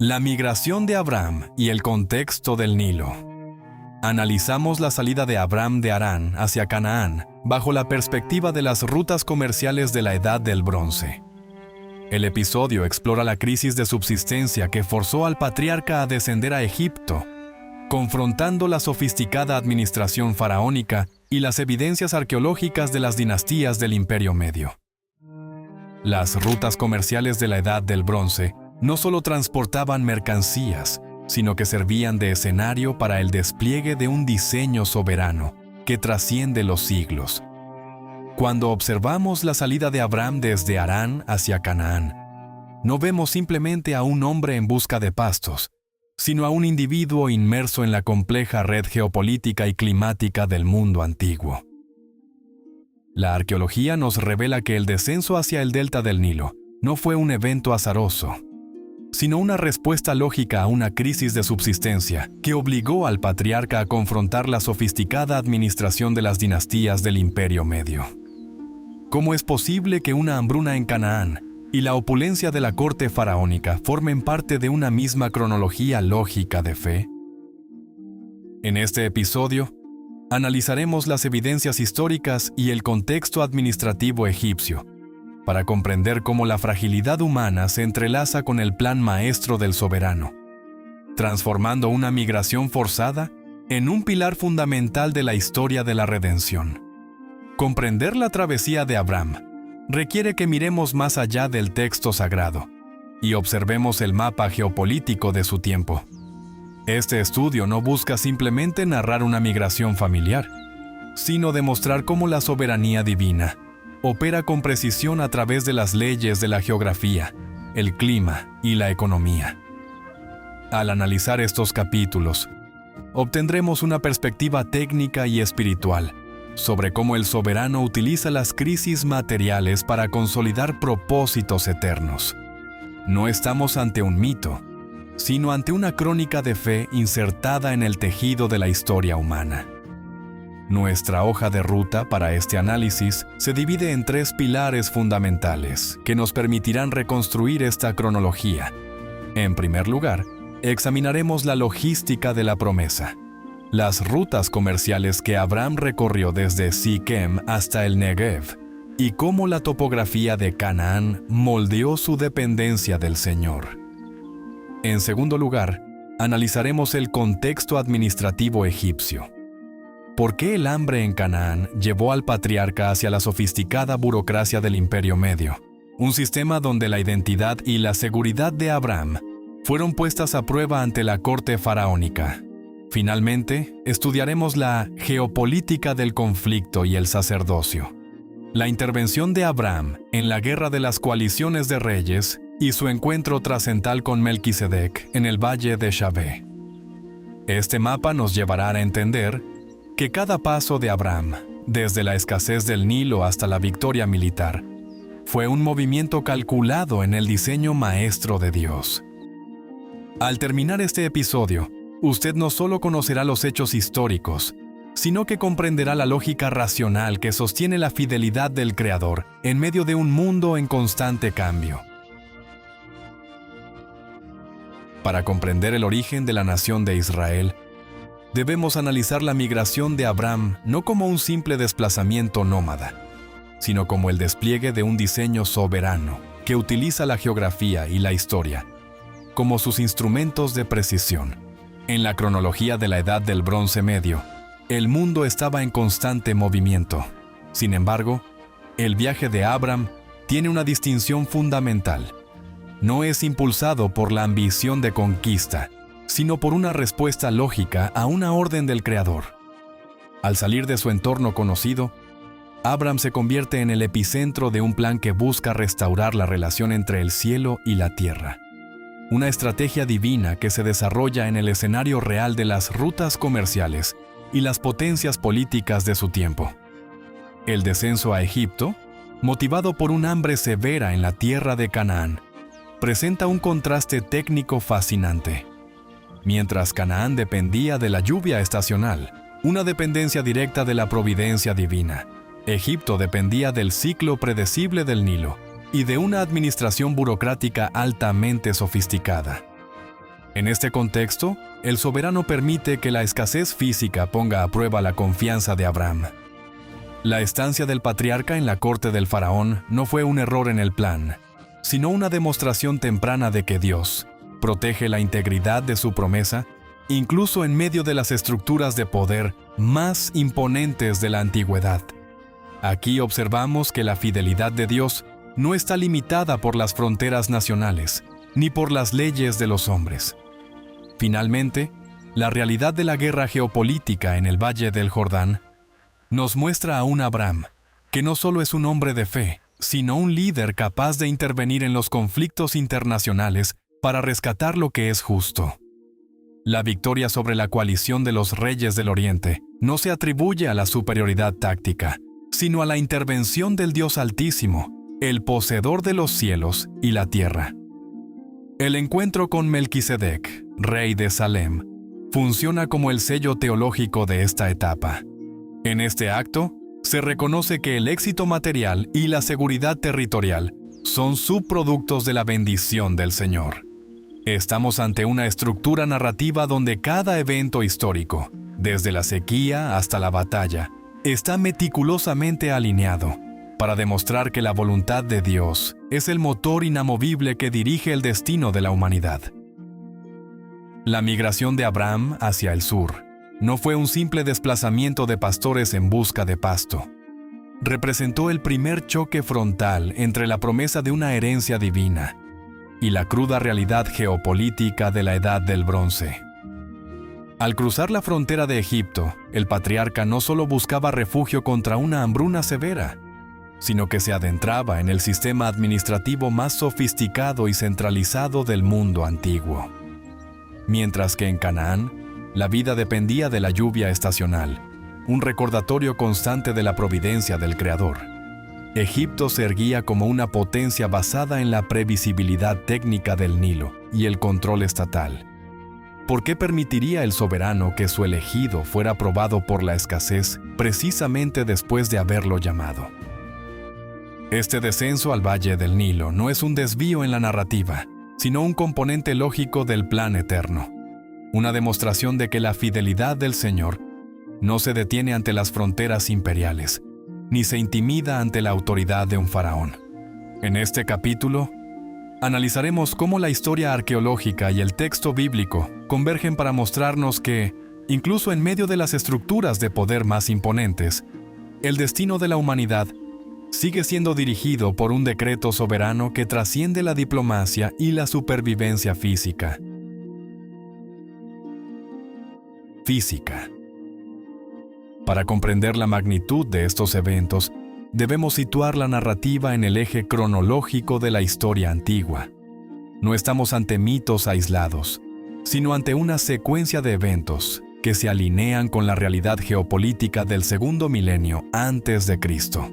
La migración de Abram y el contexto del Nilo. Analizamos la salida de Abram de Harán hacia Canaán bajo la perspectiva de las rutas comerciales de la Edad del Bronce. El episodio explora la crisis de subsistencia que forzó al patriarca a descender a Egipto, confrontando la sofisticada administración faraónica y las evidencias arqueológicas de las dinastías del Imperio Medio. Las rutas comerciales de la Edad del Bronce no solo transportaban mercancías, sino que servían de escenario para el despliegue de un diseño soberano que trasciende los siglos. Cuando observamos la salida de Abram desde Harán hacia Canaán, no vemos simplemente a un hombre en busca de pastos, sino a un individuo inmerso en la compleja red geopolítica y climática del mundo antiguo. La arqueología nos revela que el descenso hacia el delta del Nilo no fue un evento azaroso, sino una respuesta lógica a una crisis de subsistencia que obligó al patriarca a confrontar la sofisticada administración de las dinastías del Imperio Medio. ¿Cómo es posible que una hambruna en Canaán y la opulencia de la corte faraónica formen parte de una misma cronología lógica de fe? En este episodio, analizaremos las evidencias históricas y el contexto administrativo egipcio, para comprender cómo la fragilidad humana se entrelaza con el plan maestro del soberano, transformando una migración forzada en un pilar fundamental de la historia de la redención. Comprender la travesía de Abram requiere que miremos más allá del texto sagrado y observemos el mapa geopolítico de su tiempo. Este estudio no busca simplemente narrar una migración familiar, sino demostrar cómo la soberanía divina opera con precisión a través de las leyes de la geografía, el clima y la economía. Al analizar estos capítulos, obtendremos una perspectiva técnica y espiritual sobre cómo el soberano utiliza las crisis materiales para consolidar propósitos eternos. No estamos ante un mito, sino ante una crónica de fe insertada en el tejido de la historia humana. Nuestra hoja de ruta para este análisis se divide en 3 pilares fundamentales que nos permitirán reconstruir esta cronología. En primer lugar, examinaremos la logística de la promesa, las rutas comerciales que Abram recorrió desde Siquem hasta el Negev, y cómo la topografía de Canaán moldeó su dependencia del Señor. En segundo lugar, analizaremos el contexto administrativo egipcio. ¿Por qué el hambre en Canaán llevó al patriarca hacia la sofisticada burocracia del Imperio Medio? Un sistema donde la identidad y la seguridad de Abram fueron puestas a prueba ante la corte faraónica. Finalmente, estudiaremos la geopolítica del conflicto y el sacerdocio, la intervención de Abram en la guerra de las coaliciones de reyes y su encuentro trascendental con Melquisedec en el valle de Shavé. Este mapa nos llevará a entender que cada paso de Abram, desde la escasez del Nilo hasta la victoria militar, fue un movimiento calculado en el diseño maestro de Dios. Al terminar este episodio, usted no solo conocerá los hechos históricos, sino que comprenderá la lógica racional que sostiene la fidelidad del Creador en medio de un mundo en constante cambio. Para comprender el origen de la nación de Israel, debemos analizar la migración de Abram no como un simple desplazamiento nómada, sino como el despliegue de un diseño soberano que utiliza la geografía y la historia como sus instrumentos de precisión. En la cronología de la Edad del Bronce Medio, el mundo estaba en constante movimiento. Sin embargo, el viaje de Abram tiene una distinción fundamental. No es impulsado por la ambición de conquista, sino por una respuesta lógica a una orden del Creador. Al salir de su entorno conocido, Abram se convierte en el epicentro de un plan que busca restaurar la relación entre el cielo y la tierra. Una estrategia divina que se desarrolla en el escenario real de las rutas comerciales y las potencias políticas de su tiempo. El descenso a Egipto, motivado por un hambre severa en la tierra de Canaán, presenta un contraste técnico fascinante. Mientras Canaán dependía de la lluvia estacional, una dependencia directa de la providencia divina, Egipto dependía del ciclo predecible del Nilo y de una administración burocrática altamente sofisticada. En este contexto, el soberano permite que la escasez física ponga a prueba la confianza de Abraham. La estancia del patriarca en la corte del faraón no fue un error en el plan, sino una demostración temprana de que Dios protege la integridad de su promesa, incluso en medio de las estructuras de poder más imponentes de la antigüedad. Aquí observamos que la fidelidad de Dios no está limitada por las fronteras nacionales, ni por las leyes de los hombres. Finalmente, la realidad de la guerra geopolítica en el Valle del Jordán nos muestra a un Abraham que no solo es un hombre de fe, sino un líder capaz de intervenir en los conflictos internacionales para rescatar lo que es justo. La victoria sobre la coalición de los reyes del Oriente no se atribuye a la superioridad táctica, sino a la intervención del Dios Altísimo, el poseedor de los cielos y la tierra. El encuentro con Melquisedec, rey de Salem, funciona como el sello teológico de esta etapa. En este acto, se reconoce que el éxito material y la seguridad territorial son subproductos de la bendición del Señor. Estamos ante una estructura narrativa donde cada evento histórico, desde la sequía hasta la batalla, está meticulosamente alineado para demostrar que la voluntad de Dios es el motor inamovible que dirige el destino de la humanidad. La migración de Abraham hacia el sur no fue un simple desplazamiento de pastores en busca de pasto. Representó el primer choque frontal entre la promesa de una herencia divina y la cruda realidad geopolítica de la Edad del Bronce. Al cruzar la frontera de Egipto, el patriarca no solo buscaba refugio contra una hambruna severa, sino que se adentraba en el sistema administrativo más sofisticado y centralizado del mundo antiguo. Mientras que en Canaán, la vida dependía de la lluvia estacional, un recordatorio constante de la providencia del Creador. Egipto se erguía como una potencia basada en la previsibilidad técnica del Nilo y el control estatal. ¿Por qué permitiría el soberano que su elegido fuera probado por la escasez precisamente después de haberlo llamado? Este descenso al Valle del Nilo no es un desvío en la narrativa, sino un componente lógico del plan eterno. Una demostración de que la fidelidad del Señor no se detiene ante las fronteras imperiales, ni se intimida ante la autoridad de un faraón. En este capítulo, analizaremos cómo la historia arqueológica y el texto bíblico convergen para mostrarnos que, incluso en medio de las estructuras de poder más imponentes, el destino de la humanidad sigue siendo dirigido por un decreto soberano que trasciende la diplomacia y la supervivencia física. Para comprender la magnitud de estos eventos, debemos situar la narrativa en el eje cronológico de la historia antigua. No estamos ante mitos aislados, sino ante una secuencia de eventos que se alinean con la realidad geopolítica del segundo milenio antes de Cristo.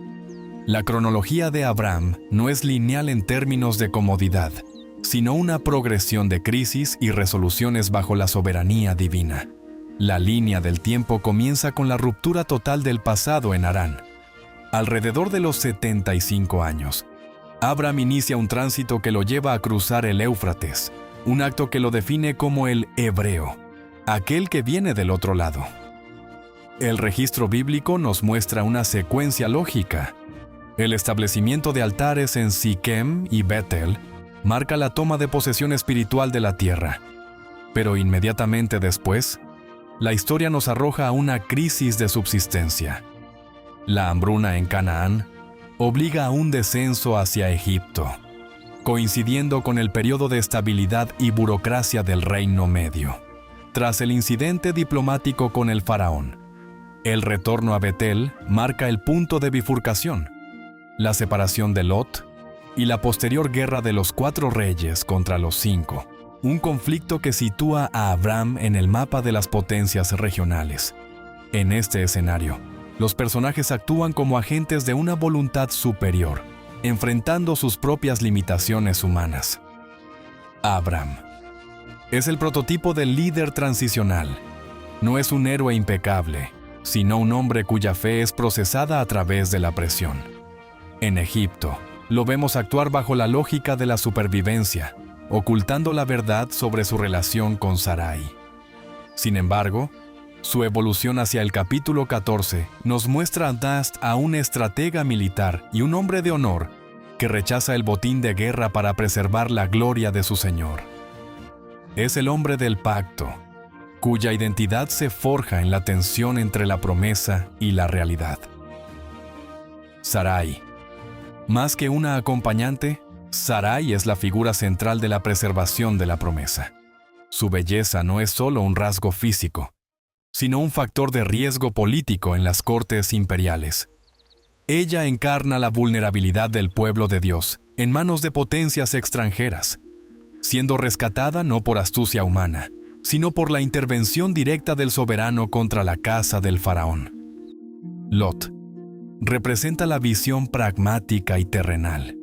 La cronología de Abraham no es lineal en términos de comodidad, sino una progresión de crisis y resoluciones bajo la soberanía divina. La línea del tiempo comienza con la ruptura total del pasado en Harán. Alrededor de los 75 años, Abraham inicia un tránsito que lo lleva a cruzar el Éufrates, un acto que lo define como el hebreo, aquel que viene del otro lado. El registro bíblico nos muestra una secuencia lógica. El establecimiento de altares en Siquem y Betel marca la toma de posesión espiritual de la tierra. Pero inmediatamente después, la historia nos arroja a una crisis de subsistencia. La hambruna en Canaán obliga a un descenso hacia Egipto, coincidiendo con el periodo de estabilidad y burocracia del Reino Medio. Tras el incidente diplomático con el faraón, el retorno a Betel marca el punto de bifurcación, la separación de Lot y la posterior guerra de los 4 reyes contra los 5. Un conflicto que sitúa a Abraham en el mapa de las potencias regionales. En este escenario, los personajes actúan como agentes de una voluntad superior, enfrentando sus propias limitaciones humanas. Abraham es el prototipo del líder transicional. No es un héroe impecable, sino un hombre cuya fe es procesada a través de la presión. En Egipto, lo vemos actuar bajo la lógica de la supervivencia, ocultando la verdad sobre su relación con Sarai. Sin embargo, su evolución hacia el capítulo 14 nos muestra a Dast a un estratega militar y un hombre de honor que rechaza el botín de guerra para preservar la gloria de su Señor. Es el hombre del pacto, cuya identidad se forja en la tensión entre la promesa y la realidad. Sarai. Más que una acompañante, Sarai es la figura central de la preservación de la promesa. Su belleza no es solo un rasgo físico, sino un factor de riesgo político en las cortes imperiales. Ella encarna la vulnerabilidad del pueblo de Dios en manos de potencias extranjeras, siendo rescatada no por astucia humana, sino por la intervención directa del soberano contra la casa del faraón. Lot representa la visión pragmática y terrenal.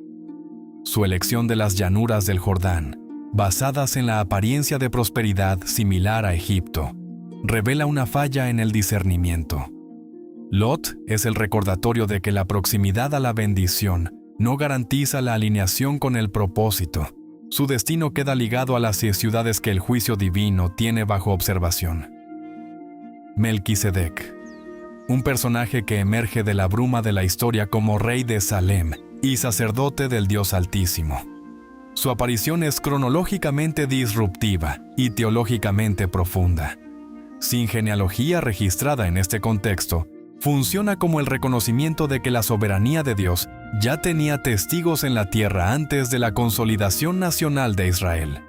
Su elección de las llanuras del Jordán, basadas en la apariencia de prosperidad similar a Egipto, revela una falla en el discernimiento. Lot es el recordatorio de que la proximidad a la bendición no garantiza la alineación con el propósito. Su destino queda ligado a las ciudades que el juicio divino tiene bajo observación. Melquisedec, un personaje que emerge de la bruma de la historia como rey de Salem y sacerdote del Dios Altísimo. Su aparición es cronológicamente disruptiva y teológicamente profunda. Sin genealogía registrada en este contexto, funciona como el reconocimiento de que la soberanía de Dios ya tenía testigos en la tierra antes de la consolidación nacional de Israel.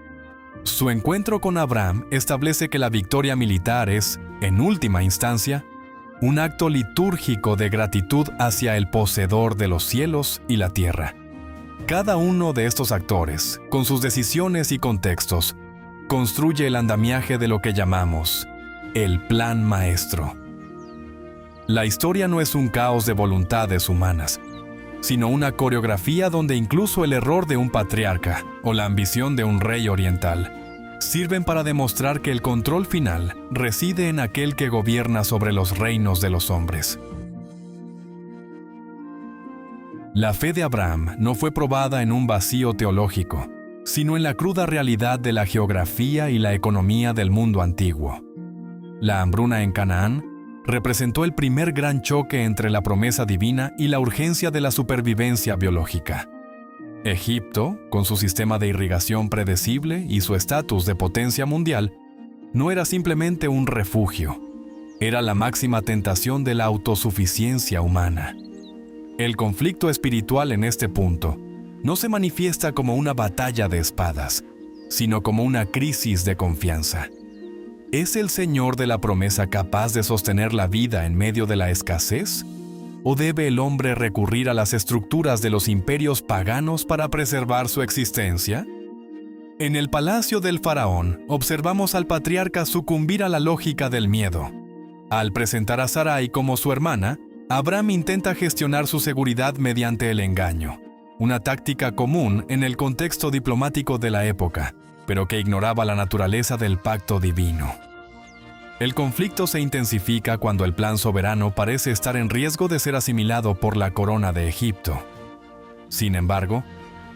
Su encuentro con Abraham establece que la victoria militar es, en última instancia, un acto litúrgico de gratitud hacia el poseedor de los cielos y la tierra. Cada uno de estos actores, con sus decisiones y contextos, construye el andamiaje de lo que llamamos el plan maestro. La historia no es un caos de voluntades humanas, sino una coreografía donde incluso el error de un patriarca o la ambición de un rey oriental sirven para demostrar que el control final reside en aquel que gobierna sobre los reinos de los hombres. La fe de Abraham no fue probada en un vacío teológico, sino en la cruda realidad de la geografía y la economía del mundo antiguo. La hambruna en Canaán representó el primer gran choque entre la promesa divina y la urgencia de la supervivencia biológica. Egipto, con su sistema de irrigación predecible y su estatus de potencia mundial, no era simplemente un refugio, era la máxima tentación de la autosuficiencia humana. El conflicto espiritual en este punto no se manifiesta como una batalla de espadas, sino como una crisis de confianza. ¿Es el Señor de la promesa capaz de sostener la vida en medio de la escasez? ¿O debe el hombre recurrir a las estructuras de los imperios paganos para preservar su existencia? En el palacio del faraón, observamos al patriarca sucumbir a la lógica del miedo. Al presentar a Sarai como su hermana, Abraham intenta gestionar su seguridad mediante el engaño, una táctica común en el contexto diplomático de la época, pero que ignoraba la naturaleza del pacto divino. El conflicto se intensifica cuando el plan soberano parece estar en riesgo de ser asimilado por la corona de Egipto. Sin embargo,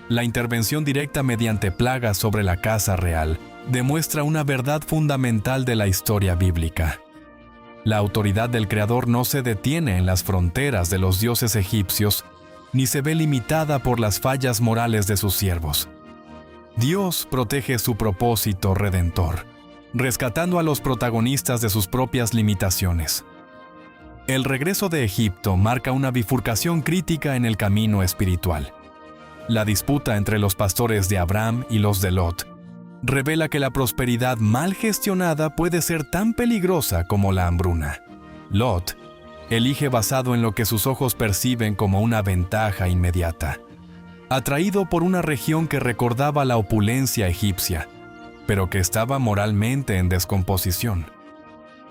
la intervención directa mediante plagas sobre la casa real demuestra una verdad fundamental de la historia bíblica. La autoridad del Creador no se detiene en las fronteras de los dioses egipcios, ni se ve limitada por las fallas morales de sus siervos. Dios protege su propósito redentor, rescatando a los protagonistas de sus propias limitaciones. El regreso de Egipto marca una bifurcación crítica en el camino espiritual. La disputa entre los pastores de Abraham y los de Lot revela que la prosperidad mal gestionada puede ser tan peligrosa como la hambruna. Lot elige basado en lo que sus ojos perciben como una ventaja inmediata, atraído por una región que recordaba la opulencia egipcia, pero que estaba moralmente en descomposición.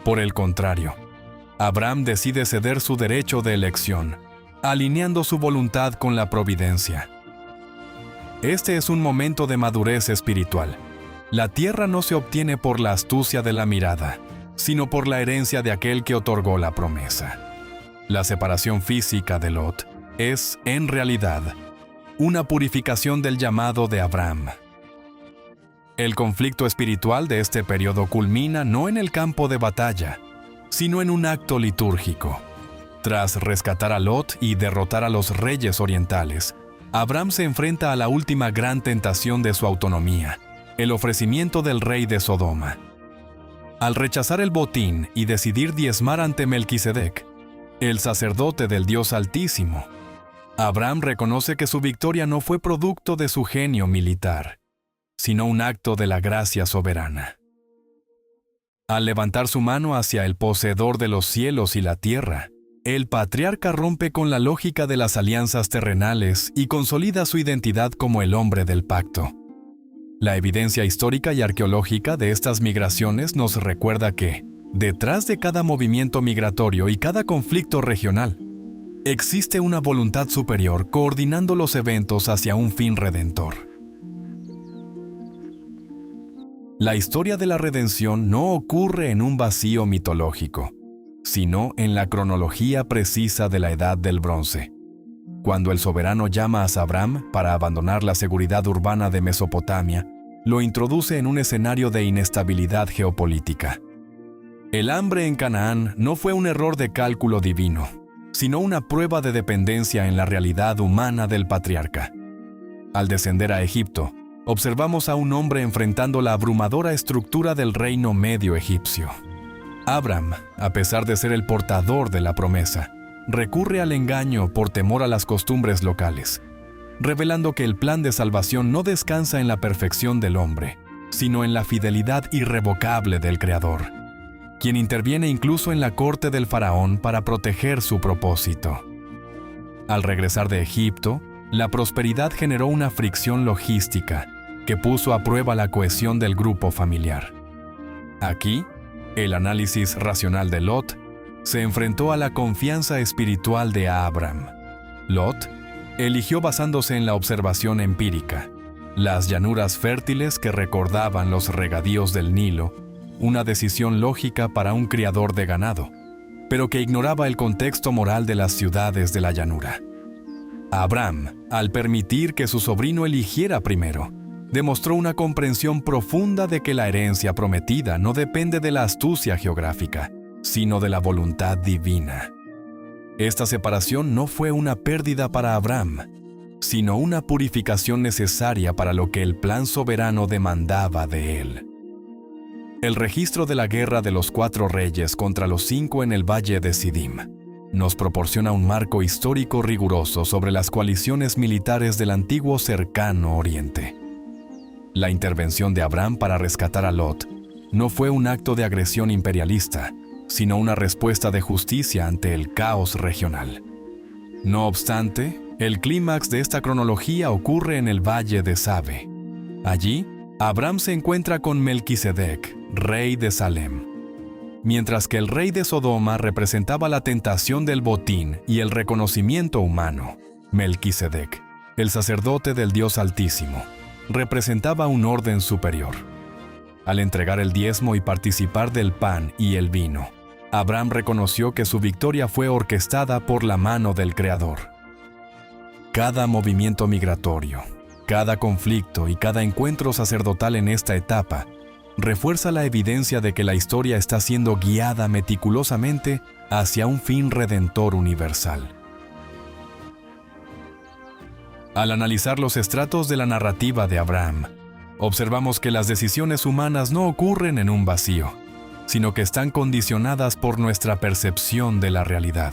Por el contrario, Abraham decide ceder su derecho de elección, alineando su voluntad con la providencia. Este es un momento de madurez espiritual. La tierra no se obtiene por la astucia de la mirada, sino por la herencia de aquel que otorgó la promesa. La separación física de Lot es, en realidad, una purificación del llamado de Abraham. El conflicto espiritual de este periodo culmina no en el campo de batalla, sino en un acto litúrgico. Tras rescatar a Lot y derrotar a los reyes orientales, Abram se enfrenta a la última gran tentación de su autonomía, el ofrecimiento del rey de Sodoma. Al rechazar el botín y decidir diezmar ante Melquisedec, el sacerdote del Dios Altísimo, Abram reconoce que su victoria no fue producto de su genio militar, sino un acto de la gracia soberana. Al levantar su mano hacia el poseedor de los cielos y la tierra, el patriarca rompe con la lógica de las alianzas terrenales y consolida su identidad como el hombre del pacto. La evidencia histórica y arqueológica de estas migraciones nos recuerda que, detrás de cada movimiento migratorio y cada conflicto regional, existe una voluntad superior coordinando los eventos hacia un fin redentor. La historia de la redención no ocurre en un vacío mitológico, sino en la cronología precisa de la Edad del Bronce, cuando el soberano llama a Abram para abandonar la seguridad urbana de Mesopotamia, lo introduce en un escenario de inestabilidad geopolítica. El hambre en Canaán no fue un error de cálculo divino, sino una prueba de dependencia en la realidad humana del patriarca. Al descender a Egipto, observamos a un hombre enfrentando la abrumadora estructura del reino medio egipcio. Abram, a pesar de ser el portador de la promesa, recurre al engaño por temor a las costumbres locales, revelando que el plan de salvación no descansa en la perfección del hombre, sino en la fidelidad irrevocable del Creador, quien interviene incluso en la corte del faraón para proteger su propósito. Al regresar de Egipto, la prosperidad generó una fricción logística que puso a prueba la cohesión del grupo familiar. Aquí, el análisis racional de Lot se enfrentó a la confianza espiritual de Abram. Lot eligió basándose en la observación empírica, las llanuras fértiles que recordaban los regadíos del Nilo, una decisión lógica para un criador de ganado, pero que ignoraba el contexto moral de las ciudades de la llanura. Abram, al permitir que su sobrino eligiera primero, demostró una comprensión profunda de que la herencia prometida no depende de la astucia geográfica, sino de la voluntad divina. Esta separación no fue una pérdida para Abram, sino una purificación necesaria para lo que el plan soberano demandaba de él. El registro de la guerra de los 4 reyes contra los 5 en el valle de Sidim nos proporciona un marco histórico riguroso sobre las coaliciones militares del antiguo cercano Oriente. La intervención de Abram para rescatar a Lot no fue un acto de agresión imperialista, sino una respuesta de justicia ante el caos regional. No obstante, el clímax de esta cronología ocurre en el valle de Sabe. Allí, Abram se encuentra con Melquisedec, rey de Salem. Mientras que el rey de Sodoma representaba la tentación del botín y el reconocimiento humano, Melquisedec, el sacerdote del Dios Altísimo, representaba un orden superior. Al entregar el diezmo y participar del pan y el vino, Abram reconoció que su victoria fue orquestada por la mano del Creador. Cada movimiento migratorio, cada conflicto y cada encuentro sacerdotal en esta etapa refuerza la evidencia de que la historia está siendo guiada meticulosamente hacia un fin redentor universal. Al analizar los estratos de la narrativa de Abram, observamos que las decisiones humanas no ocurren en un vacío, sino que están condicionadas por nuestra percepción de la realidad.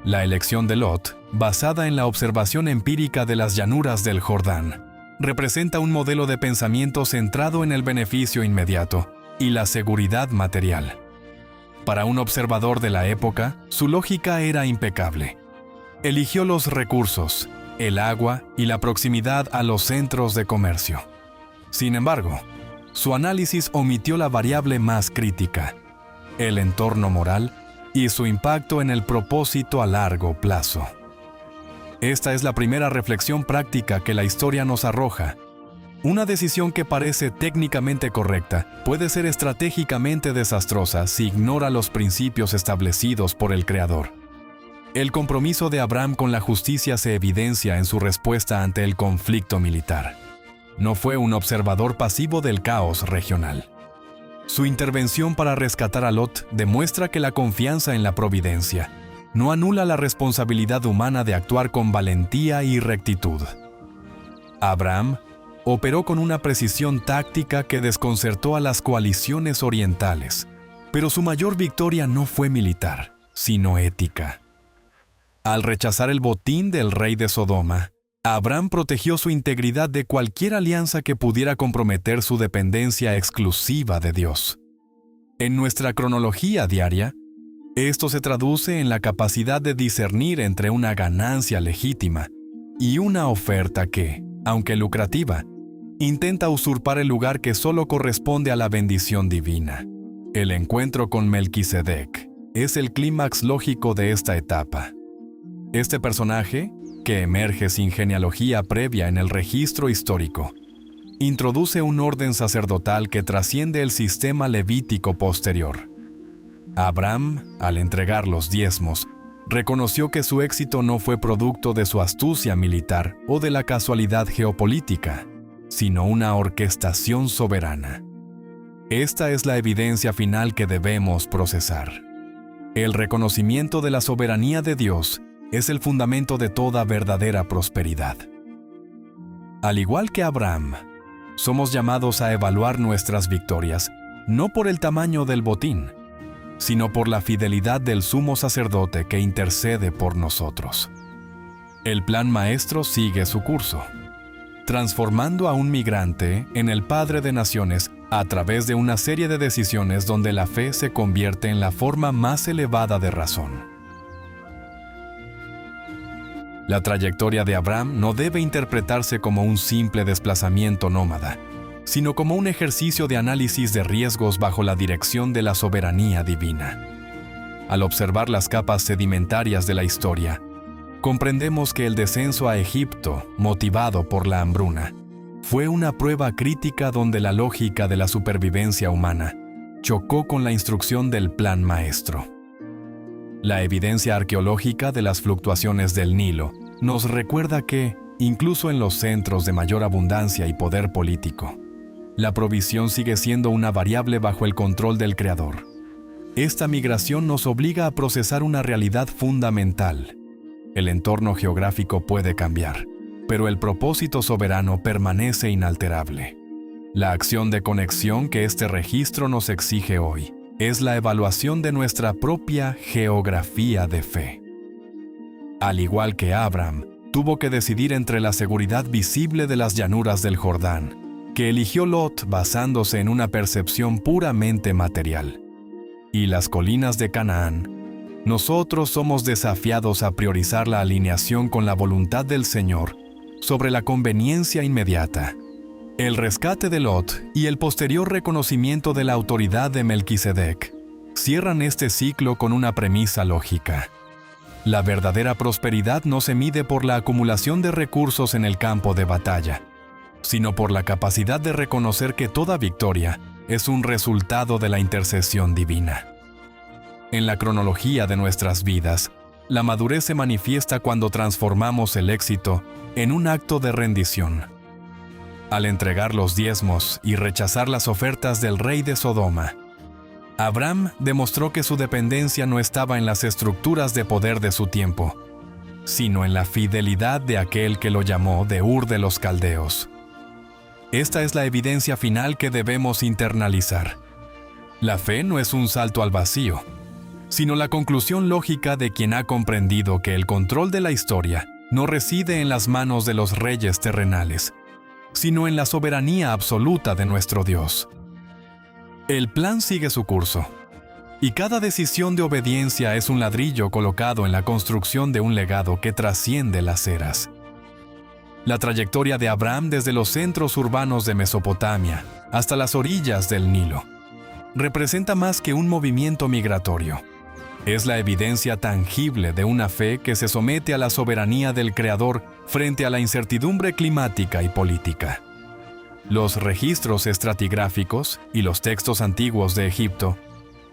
La elección de Lot, basada en la observación empírica de las llanuras del Jordán, representa un modelo de pensamiento centrado en el beneficio inmediato y la seguridad material. Para un observador de la época, su lógica era impecable. Eligió los recursos, el agua y la proximidad a los centros de comercio. Sin embargo, su análisis omitió la variable más crítica, el entorno moral y su impacto en el propósito a largo plazo. Esta es la primera reflexión práctica que la historia nos arroja. Una decisión que parece técnicamente correcta puede ser estratégicamente desastrosa si ignora los principios establecidos por el Creador. El compromiso de Abram con la justicia se evidencia en su respuesta ante el conflicto militar. no fue un observador pasivo del caos regional. Su intervención para rescatar a Lot demuestra que la confianza en la providencia no anula la responsabilidad humana de actuar con valentía y rectitud. Abraham operó con una precisión táctica que desconcertó a las coaliciones orientales, pero su mayor victoria no fue militar, sino ética. Al rechazar el botín del rey de Sodoma, Abraham protegió su integridad de cualquier alianza que pudiera comprometer su dependencia exclusiva de Dios. En nuestra cronología diaria, esto se traduce en la capacidad de discernir entre una ganancia legítima y una oferta que, aunque lucrativa, intenta usurpar el lugar que solo corresponde a la bendición divina. El encuentro con Melquisedec es el clímax lógico de esta etapa. Este personaje, que emerge sin genealogía previa en el registro histórico, introduce un orden sacerdotal que trasciende el sistema levítico posterior. Abraham, al entregar los diezmos, reconoció que su éxito no fue producto de su astucia militar o de la casualidad geopolítica, sino una orquestación soberana. Esta es la evidencia final que debemos procesar. El reconocimiento de la soberanía de Dios es el fundamento de toda verdadera prosperidad. Al igual que Abraham, somos llamados a evaluar nuestras victorias no por el tamaño del botín, sino por la fidelidad del sumo sacerdote que intercede por nosotros. El plan maestro sigue su curso, transformando a un migrante en el Padre de Naciones a través de una serie de decisiones donde la fe se convierte en la forma más elevada de razón. La trayectoria de Abraham no debe interpretarse como un simple desplazamiento nómada, sino como un ejercicio de análisis de riesgos bajo la dirección de la soberanía divina. Al observar las capas sedimentarias de la historia, comprendemos que el descenso a Egipto, motivado por la hambruna, fue una prueba crítica donde la lógica de la supervivencia humana chocó con la instrucción del plan maestro. La evidencia arqueológica de las fluctuaciones del Nilo nos recuerda que, incluso en los centros de mayor abundancia y poder político, la provisión sigue siendo una variable bajo el control del Creador. Esta migración nos obliga a procesar una realidad fundamental. El entorno geográfico puede cambiar, pero el propósito soberano permanece inalterable. La acción de conexión que este registro nos exige hoy es la evaluación de nuestra propia geografía de fe. Al igual que Abraham, tuvo que decidir entre la seguridad visible de las llanuras del Jordán, que eligió Lot basándose en una percepción puramente material, y las colinas de Canaán, nosotros somos desafiados a priorizar la alineación con la voluntad del Señor sobre la conveniencia inmediata. El rescate de Lot y el posterior reconocimiento de la autoridad de Melquisedec cierran este ciclo con una premisa lógica. La verdadera prosperidad no se mide por la acumulación de recursos en el campo de batalla, sino por la capacidad de reconocer que toda victoria es un resultado de la intercesión divina. En la cronología de nuestras vidas, la madurez se manifiesta cuando transformamos el éxito en un acto de rendición. Al entregar los diezmos y rechazar las ofertas del rey de Sodoma, Abraham demostró que su dependencia no estaba en las estructuras de poder de su tiempo, sino en la fidelidad de aquel que lo llamó de Ur de los Caldeos. Esta es la evidencia final que debemos internalizar. La fe no es un salto al vacío, sino la conclusión lógica de quien ha comprendido que el control de la historia no reside en las manos de los reyes terrenales, sino en la soberanía absoluta de nuestro Dios. El plan sigue su curso, y cada decisión de obediencia es un ladrillo colocado en la construcción de un legado que trasciende las eras. La trayectoria de Abraham desde los centros urbanos de Mesopotamia hasta las orillas del Nilo representa más que un movimiento migratorio. Es la evidencia tangible de una fe que se somete a la soberanía del Creador frente a la incertidumbre climática y política. Los registros estratigráficos y los textos antiguos de Egipto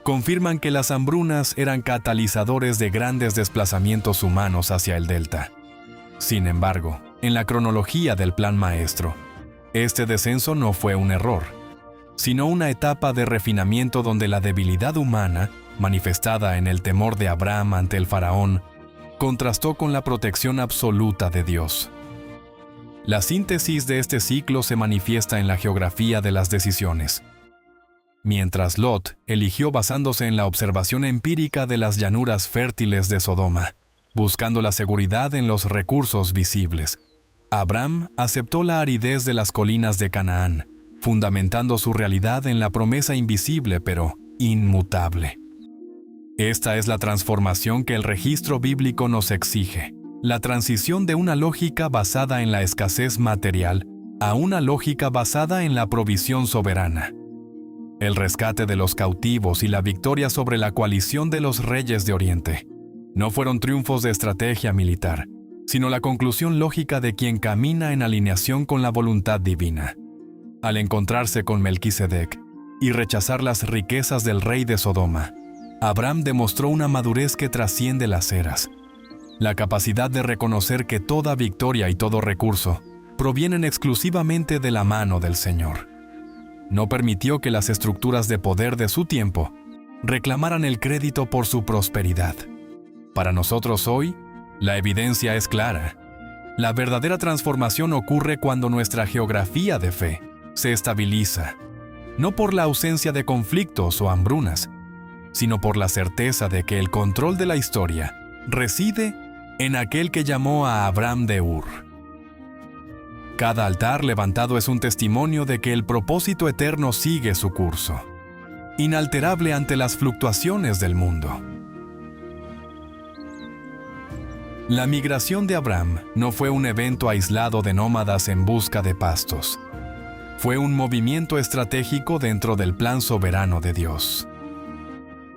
confirman que las hambrunas eran catalizadores de grandes desplazamientos humanos hacia el delta. Sin embargo, en la cronología del plan maestro, Este descenso no fue un error, sino una etapa de refinamiento donde la debilidad humana, manifestada en el temor de Abraham ante el faraón, contrastó con la protección absoluta de Dios. La síntesis de este ciclo se manifiesta en la geografía de las decisiones. Mientras Lot eligió basándose en la observación empírica de las llanuras fértiles de Sodoma, buscando la seguridad en los recursos visibles, Abraham aceptó la aridez de las colinas de Canaán, fundamentando su realidad en la promesa invisible pero inmutable. Esta es la transformación que el registro bíblico nos exige, la transición de una lógica basada en la escasez material a una lógica basada en la provisión soberana. El rescate de los cautivos y la victoria sobre la coalición de los reyes de Oriente no fueron triunfos de estrategia militar, sino la conclusión lógica de quien camina en alineación con la voluntad divina. Al encontrarse con Melquisedec y rechazar las riquezas del rey de Sodoma, Abraham demostró una madurez que trasciende las eras, la capacidad de reconocer que toda victoria y todo recurso provienen exclusivamente de la mano del Señor. No permitió que las estructuras de poder de su tiempo reclamaran el crédito por su prosperidad. Para nosotros hoy, la evidencia es clara. La verdadera transformación ocurre cuando nuestra geografía de fe se estabiliza, no por la ausencia de conflictos o hambrunas, sino por la certeza de que el control de la historia reside en aquel que llamó a Abraham de Ur. Cada altar levantado es un testimonio de que el propósito eterno sigue su curso, inalterable ante las fluctuaciones del mundo. La migración de Abraham no fue un evento aislado de nómadas en busca de pastos. Fue un movimiento estratégico dentro del plan soberano de Dios.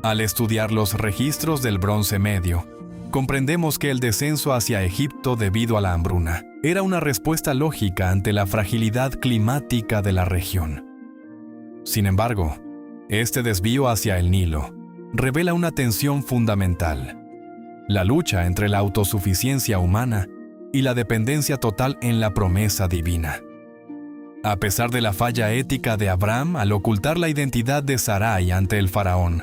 Al estudiar los registros del Bronce Medio, comprendemos que el descenso hacia Egipto debido a la hambruna era una respuesta lógica ante la fragilidad climática de la región. Sin embargo, este desvío hacia el Nilo revela una tensión fundamental: la lucha entre la autosuficiencia humana y la dependencia total en la promesa divina. A pesar de la falla ética de Abraham al ocultar la identidad de Sarai ante el faraón,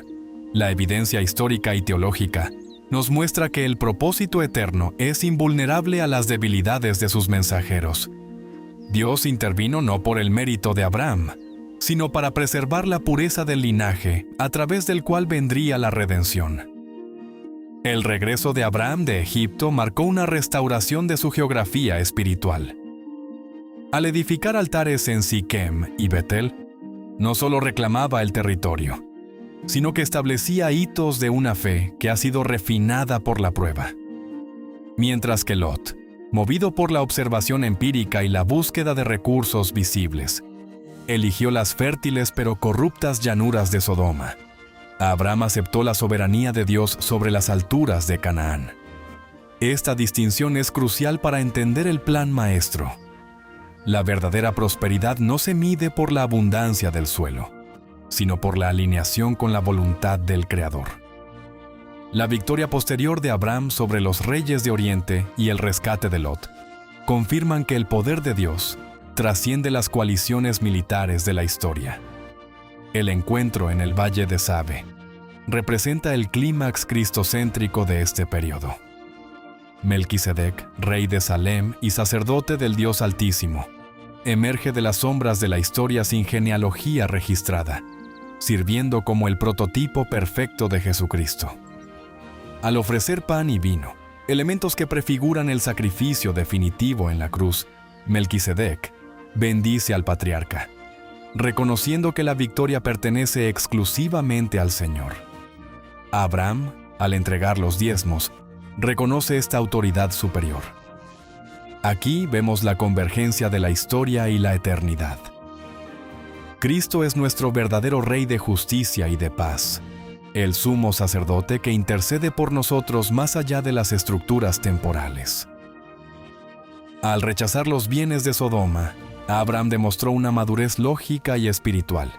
la evidencia histórica y teológica nos muestra que el propósito eterno es invulnerable a las debilidades de sus mensajeros. Dios intervino no por el mérito de Abraham, sino para preservar la pureza del linaje a través del cual vendría la redención. El regreso de Abraham de Egipto marcó una restauración de su geografía espiritual. Al edificar altares en Siquem y Betel, no solo reclamaba el territorio, sino que establecía hitos de una fe que ha sido refinada por la prueba. Mientras que Lot, movido por la observación empírica y la búsqueda de recursos visibles, eligió las fértiles pero corruptas llanuras de Sodoma, Abraham aceptó la soberanía de Dios sobre las alturas de Canaán. Esta distinción es crucial para entender el plan maestro. La verdadera prosperidad no se mide por la abundancia del suelo, sino por la alineación con la voluntad del Creador. La victoria posterior de Abraham sobre los reyes de Oriente y el rescate de Lot confirman que el poder de Dios trasciende las coaliciones militares de la historia. El encuentro en el Valle de Sabe representa el clímax cristocéntrico de este periodo. Melquisedec, rey de Salem y sacerdote del Dios Altísimo, emerge de las sombras de la historia sin genealogía registrada, sirviendo como el prototipo perfecto de Jesucristo. Al ofrecer pan y vino, elementos que prefiguran el sacrificio definitivo en la cruz, Melquisedec bendice al patriarca, reconociendo que la victoria pertenece exclusivamente al Señor. Abraham, al entregar los diezmos, reconoce esta autoridad superior. Aquí vemos la convergencia de la historia y la eternidad. Cristo es nuestro verdadero Rey de justicia y de paz, el sumo sacerdote que intercede por nosotros más allá de las estructuras temporales. Al rechazar los bienes de Sodoma, Abraham demostró una madurez lógica y espiritual.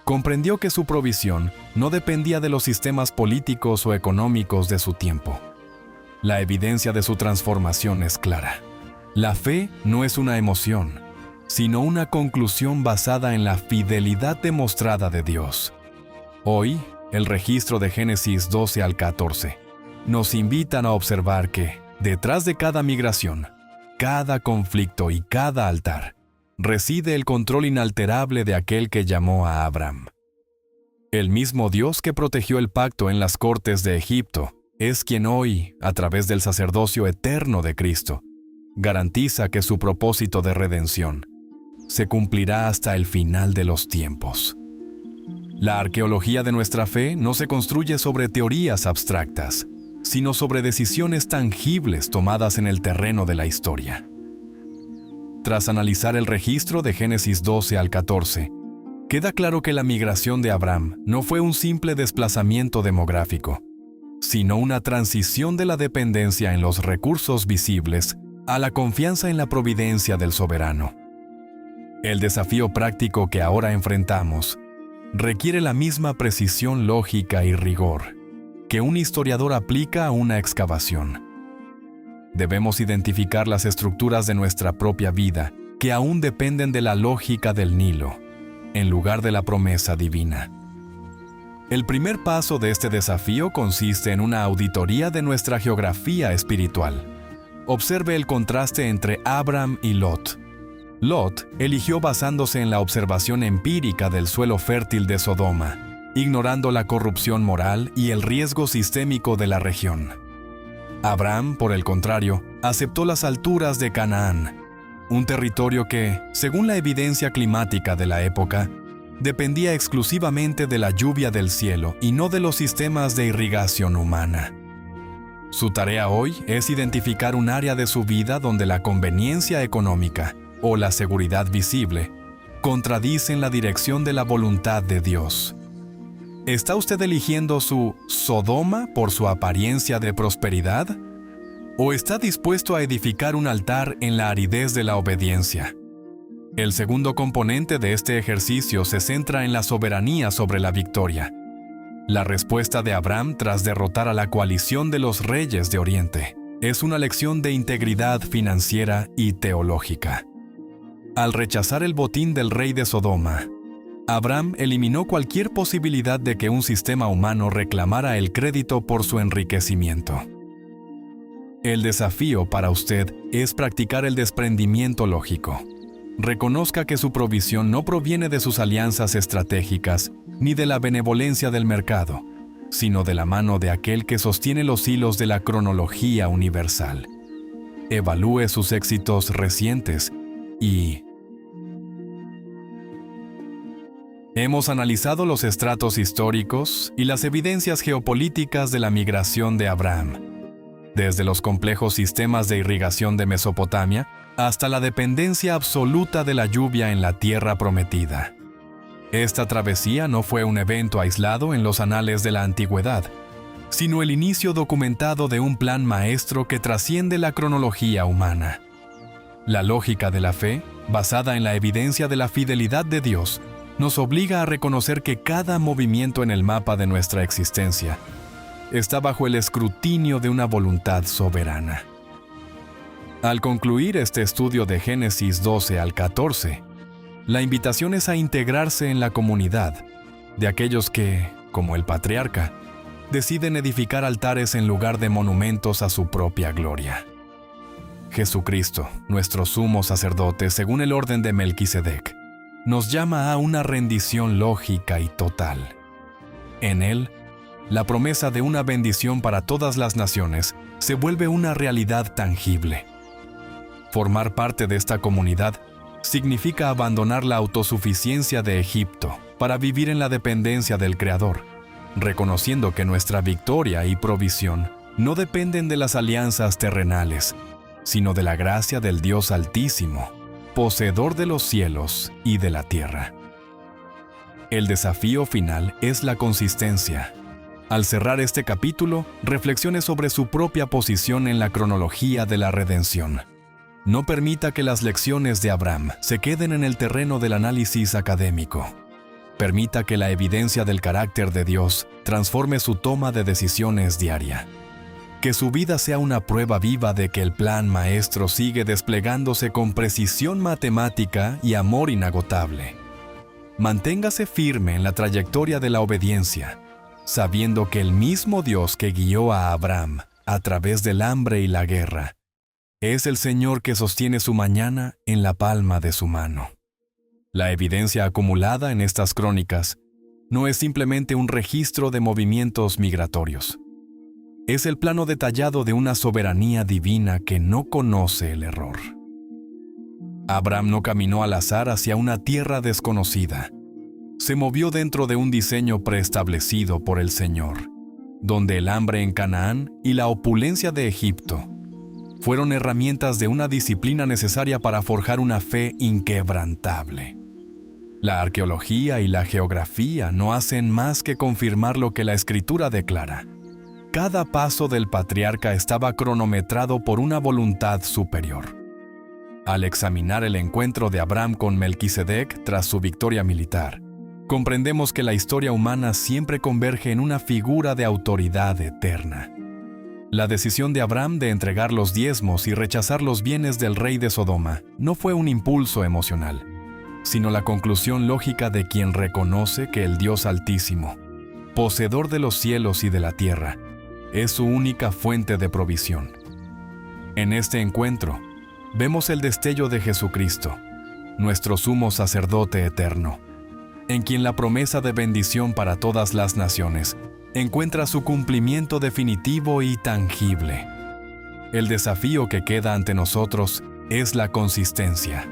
Comprendió que su provisión no dependía de los sistemas políticos o económicos de su tiempo. La evidencia de su transformación es clara. La fe no es una emoción, sino una conclusión basada en la fidelidad demostrada de Dios. Hoy, el registro de Génesis 12 al 14 nos invitan a observar que, detrás de cada migración, cada conflicto y cada altar, reside el control inalterable de aquel que llamó a Abram. El mismo Dios que protegió el pacto en las cortes de Egipto es quien hoy, a través del sacerdocio eterno de Cristo, garantiza que su propósito de redención se cumplirá hasta el final de los tiempos. La arqueología de nuestra fe no se construye sobre teorías abstractas, sino sobre decisiones tangibles tomadas en el terreno de la historia. Tras analizar el registro de Génesis 12 al 14, queda claro que la migración de Abram no fue un simple desplazamiento demográfico, sino una transición de la dependencia en los recursos visibles a la confianza en la providencia del soberano. El desafío práctico que ahora enfrentamos requiere la misma precisión lógica y rigor que un historiador aplica a una excavación. Debemos identificar las estructuras de nuestra propia vida que aún dependen de la lógica del Nilo, en lugar de la promesa divina. El primer paso de este desafío consiste en una auditoría de nuestra geografía espiritual. Observe el contraste entre Abram y Lot. Lot eligió basándose en la observación empírica del suelo fértil de Sodoma, ignorando la corrupción moral y el riesgo sistémico de la región. Abram, por el contrario, aceptó las alturas de Canaán, un territorio que, según la evidencia climática de la época, dependía exclusivamente de la lluvia del cielo y no de los sistemas de irrigación humana. Su tarea hoy es identificar un área de su vida donde la conveniencia económica o la seguridad visible contradicen la dirección de la voluntad de Dios. ¿Está usted eligiendo su Sodoma por su apariencia de prosperidad? ¿O está dispuesto a edificar un altar en la aridez de la obediencia? El segundo componente de este ejercicio se centra en la soberanía sobre la victoria. La respuesta de Abram tras derrotar a la coalición de los reyes de Oriente es una lección de integridad financiera y teológica. Al rechazar el botín del rey de Sodoma, Abram eliminó cualquier posibilidad de que un sistema humano reclamara el crédito por su enriquecimiento. El desafío para usted es practicar el desprendimiento lógico. Reconozca que su provisión no proviene de sus alianzas estratégicas ni de la benevolencia del mercado, sino de la mano de aquel que sostiene los hilos de la cronología universal. Evalúe sus éxitos recientes y... Hemos analizado los estratos históricos y las evidencias geopolíticas de la migración de Abram, desde los complejos sistemas de irrigación de Mesopotamia hasta la dependencia absoluta de la lluvia en la tierra prometida. Esta travesía no fue un evento aislado en los anales de la antigüedad, sino el inicio documentado de un plan maestro que trasciende la cronología humana. La lógica de la fe, basada en la evidencia de la fidelidad de Dios, nos obliga a reconocer que cada movimiento en el mapa de nuestra existencia está bajo el escrutinio de una voluntad soberana. Al concluir este estudio de Génesis 12 al 14, la invitación es a integrarse en la comunidad de aquellos que, como el patriarca, deciden edificar altares en lugar de monumentos a su propia gloria. Jesucristo, nuestro sumo sacerdote, según el orden de Melquisedec, nos llama a una rendición lógica y total. En él, la promesa de una bendición para todas las naciones se vuelve una realidad tangible. Formar parte de esta comunidad significa abandonar la autosuficiencia de Egipto para vivir en la dependencia del Creador, reconociendo que nuestra victoria y provisión no dependen de las alianzas terrenales, sino de la gracia del Dios Altísimo, poseedor de los cielos y de la tierra. El desafío final es la consistencia. Al cerrar este capítulo, reflexione sobre su propia posición en la cronología de la redención. No permita que las lecciones de Abram se queden en el terreno del análisis académico. Permita que la evidencia del carácter de Dios transforme su toma de decisiones diaria. Que su vida sea una prueba viva de que el plan maestro sigue desplegándose con precisión matemática y amor inagotable. Manténgase firme en la trayectoria de la obediencia, sabiendo que el mismo Dios que guió a Abraham a través del hambre y la guerra es el Señor que sostiene su mañana en la palma de su mano. La evidencia acumulada en estas crónicas no es simplemente un registro de movimientos migratorios. Es el plano detallado de una soberanía divina que no conoce el error. Abraham no caminó al azar hacia una tierra desconocida. Se movió dentro de un diseño preestablecido por el Señor, donde el hambre en Canaán y la opulencia de Egipto fueron herramientas de una disciplina necesaria para forjar una fe inquebrantable. La arqueología y la geografía no hacen más que confirmar lo que la Escritura declara. Cada paso del patriarca estaba cronometrado por una voluntad superior. Al examinar el encuentro de Abraham con Melquisedec tras su victoria militar, comprendemos que la historia humana siempre converge en una figura de autoridad eterna. La decisión de Abraham de entregar los diezmos y rechazar los bienes del rey de Sodoma no fue un impulso emocional, sino la conclusión lógica de quien reconoce que el Dios Altísimo, poseedor de los cielos y de la tierra, es su única fuente de provisión. En este encuentro, vemos el destello de Jesucristo, nuestro sumo sacerdote eterno, en quien la promesa de bendición para todas las naciones encuentra su cumplimiento definitivo y tangible. El desafío que queda ante nosotros es la consistencia.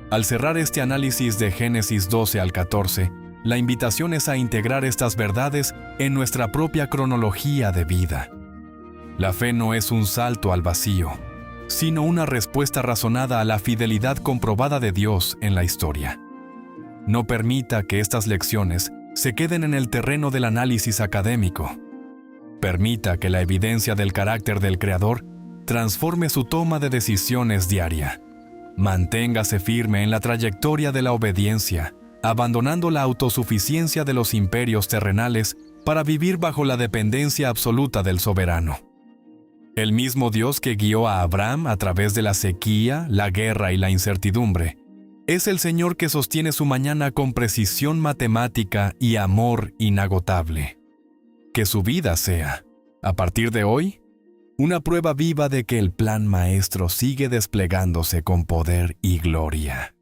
Al cerrar este análisis de Génesis 12 al 14, la invitación es a integrar estas verdades en nuestra propia cronología de vida. La fe no es un salto al vacío, sino una respuesta razonada a la fidelidad comprobada de Dios en la historia. No permita que estas lecciones se queden en el terreno del análisis académico. Permita que la evidencia del carácter del Creador transforme su toma de decisiones diaria. Manténgase firme en la trayectoria de la obediencia, abandonando la autosuficiencia de los imperios terrenales para vivir bajo la dependencia absoluta del soberano. El mismo Dios que guió a Abraham a través de la sequía, la guerra y la incertidumbre, es el Señor que sostiene su mañana con precisión matemática y amor inagotable. Que su vida sea, a partir de hoy, una prueba viva de que el plan maestro sigue desplegándose con poder y gloria.